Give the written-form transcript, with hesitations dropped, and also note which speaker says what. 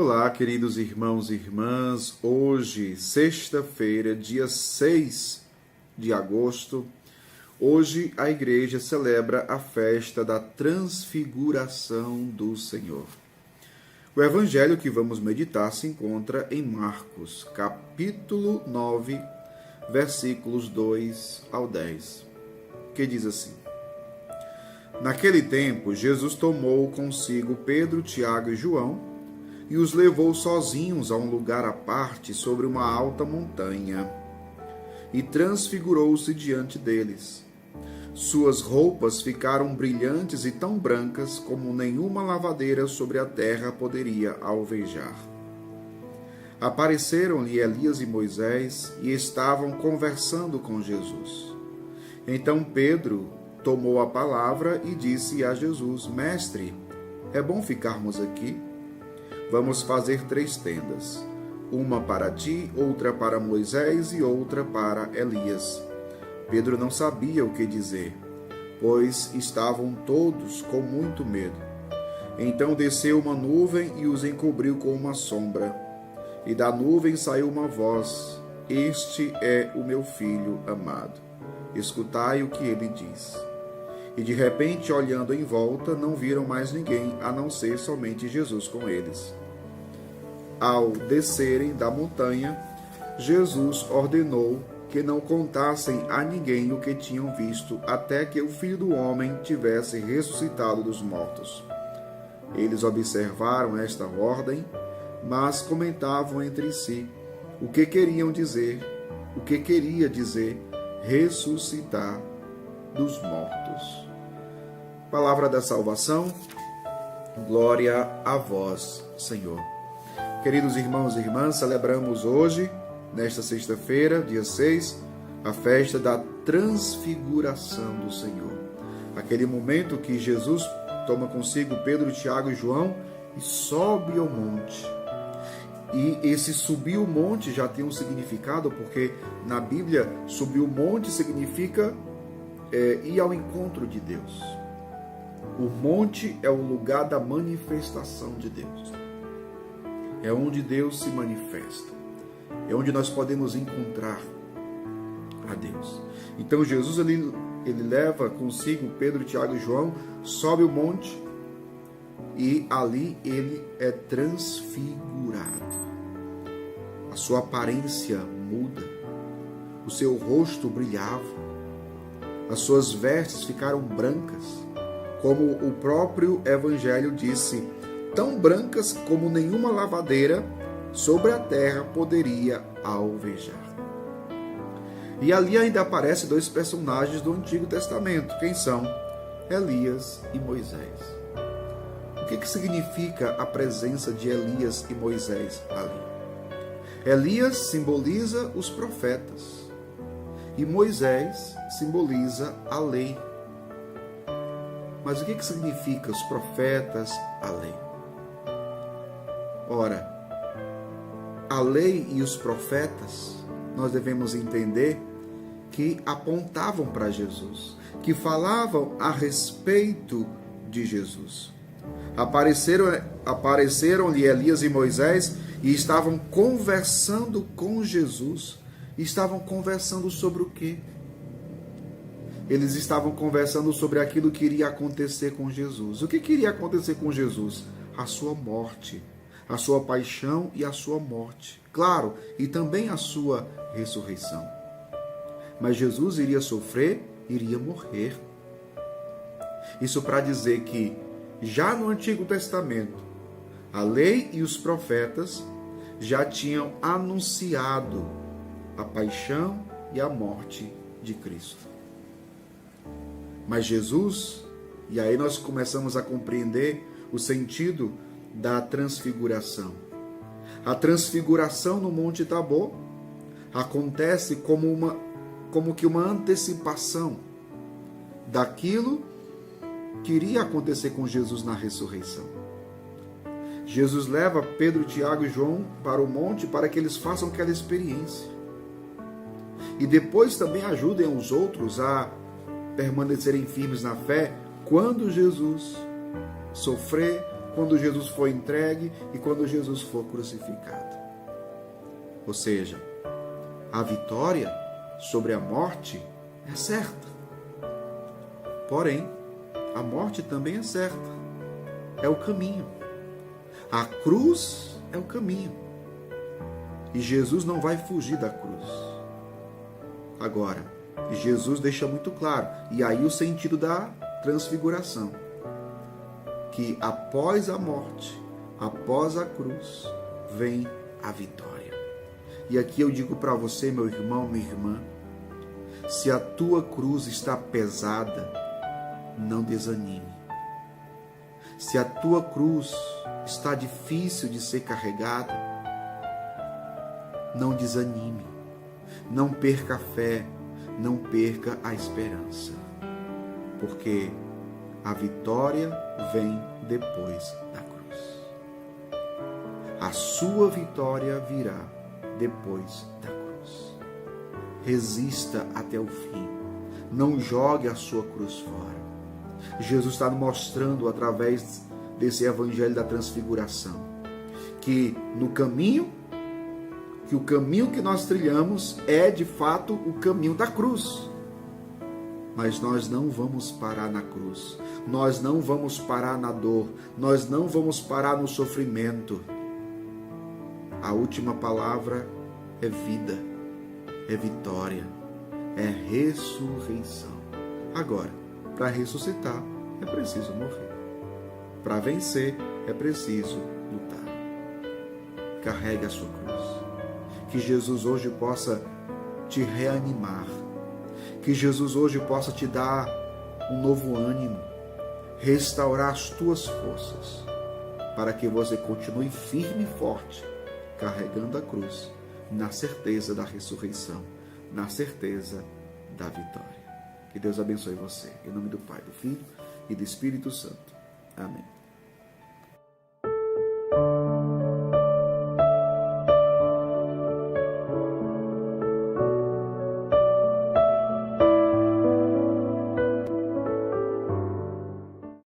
Speaker 1: Olá, queridos irmãos e irmãs. Hoje, sexta-feira, dia 6 de agosto, hoje a igreja celebra a festa da Transfiguração do Senhor. O evangelho que vamos meditar se encontra em Marcos, capítulo 9, versículos 2 ao 10, que diz assim: Naquele tempo, Jesus tomou consigo Pedro, Tiago e João e os levou sozinhos a um lugar à parte sobre uma alta montanha, e transfigurou-se diante deles. Suas roupas ficaram brilhantes e tão brancas como nenhuma lavadeira sobre a terra poderia alvejar. Apareceram-lhe Elias e Moisés e estavam conversando com Jesus. Então Pedro tomou a palavra e disse a Jesus: Mestre, é bom ficarmos aqui? Vamos fazer 3 tendas, uma para ti, outra para Moisés e outra para Elias. Pedro não sabia o que dizer, pois estavam todos com muito medo. Então desceu uma nuvem e os encobriu com uma sombra. E da nuvem saiu uma voz: Este é o meu filho amado. Escutai o que ele diz. E de repente, olhando em volta, não viram mais ninguém, a não ser somente Jesus com eles. Ao descerem da montanha, Jesus ordenou que não contassem a ninguém o que tinham visto, até que o Filho do Homem tivesse ressuscitado dos mortos. Eles observaram esta ordem, mas comentavam entre si o que queria dizer ressuscitar dos mortos. Palavra da salvação, glória a vós, Senhor. Queridos irmãos e irmãs, celebramos hoje, nesta sexta-feira, dia 6, a festa da Transfiguração do Senhor. Aquele momento que Jesus toma consigo Pedro, Tiago e João e sobe ao monte. E esse subir o monte já tem um significado, porque na Bíblia subir o monte significa ir ao encontro de Deus. O monte é o lugar da manifestação de Deus. É onde Deus se manifesta. É onde nós podemos encontrar a Deus. Então Jesus ele leva consigo Pedro, Tiago e João, sobe o monte e ali ele é transfigurado. A sua aparência muda. O seu rosto brilhava. As suas vestes ficaram brancas, como o próprio Evangelho disse, tão brancas como nenhuma lavadeira sobre a terra poderia alvejar. E ali ainda aparecem 2 personagens do Antigo Testamento. Quem são? Elias e Moisés. O que significa a presença de Elias e Moisés ali? Elias simboliza os profetas e Moisés simboliza a lei. Mas o que significa os profetas, a lei? Ora, a lei e os profetas, nós devemos entender que apontavam para Jesus, que falavam a respeito de Jesus. Apareceram-lhe Elias e Moisés e estavam conversando com Jesus. Estavam conversando sobre o quê? Eles estavam conversando sobre aquilo que iria acontecer com Jesus. O que iria acontecer com Jesus? A sua morte, a sua paixão e a sua morte. Claro, e também a sua ressurreição. Mas Jesus iria sofrer, iria morrer. Isso para dizer que, já no Antigo Testamento, a lei e os profetas já tinham anunciado a paixão e a morte de Cristo. Mas Jesus, e aí nós começamos a compreender o sentido da transfiguração. A transfiguração no Monte Tabor acontece como que uma antecipação daquilo que iria acontecer com Jesus na ressurreição. Jesus leva Pedro, Tiago e João para o monte para que eles façam aquela experiência. E depois também ajudem os outros a permanecerem firmes na fé quando Jesus sofrer, quando Jesus foi entregue e quando Jesus for crucificado. Ou seja, a vitória sobre a morte é certa. Porém, a morte também é certa. É o caminho. A cruz é o caminho. E Jesus não vai fugir da cruz. Agora, Jesus deixa muito claro, e aí o sentido da transfiguração, que após a morte, após a cruz, vem a vitória. E aqui eu digo para você, meu irmão, minha irmã, se a tua cruz está pesada, não desanime. Se a tua cruz está difícil de ser carregada, não desanime. Não perca a fé, não perca a esperança. Porque a vitória vem depois da cruz. A sua vitória virá depois da cruz. Resista até o fim. Não jogue a sua cruz fora. Jesus está mostrando através desse evangelho da transfiguração que no caminho, que o caminho que nós trilhamos é de fato o caminho da cruz. Mas nós não vamos parar na cruz. Nós não vamos parar na dor. Nós não vamos parar no sofrimento. A última palavra é vida, é vitória, é ressurreição. Agora, para ressuscitar, é preciso morrer. Para vencer, é preciso lutar. Carregue a sua cruz. Que Jesus hoje possa te reanimar. Que Jesus hoje possa te dar um novo ânimo, restaurar as tuas forças, para que você continue firme e forte, carregando a cruz, na certeza da ressurreição, na certeza da vitória. Que Deus abençoe você. Em nome do Pai, do Filho e do Espírito Santo. Amém.